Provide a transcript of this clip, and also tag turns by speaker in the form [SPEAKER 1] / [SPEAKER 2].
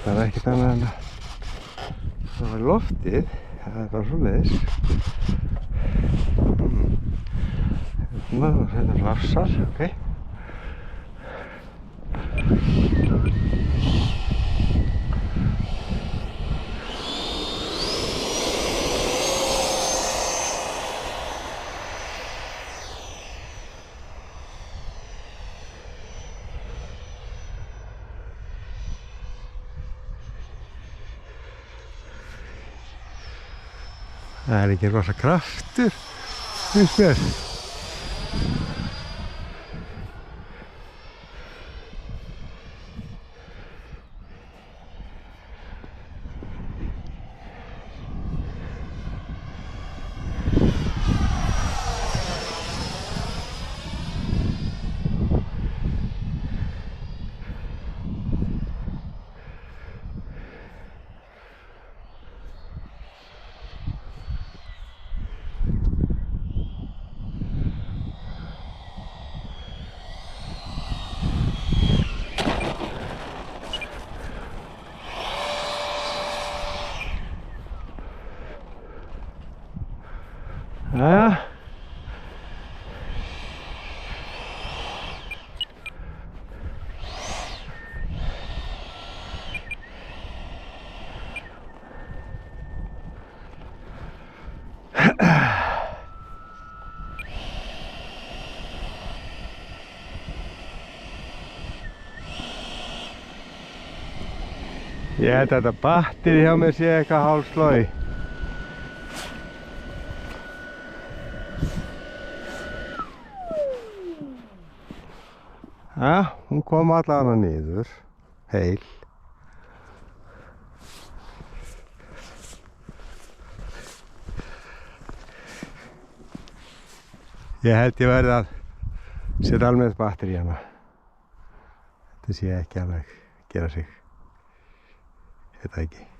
[SPEAKER 1] Það er ekkert annað en að það var loftið, það er bara svoleiðis. Hérna hlafsar, ok. Það er ekki rosa kraftur, finnst mér. Jæja. Ég held að þetta batteri hjá mér sé eitthvað hálfslói. Ja, hún kom allavega niður, heil. Ég held ég verði að setja alveg batteri hérna. Þetta sé ekki alveg gera sig. Þetta ekki.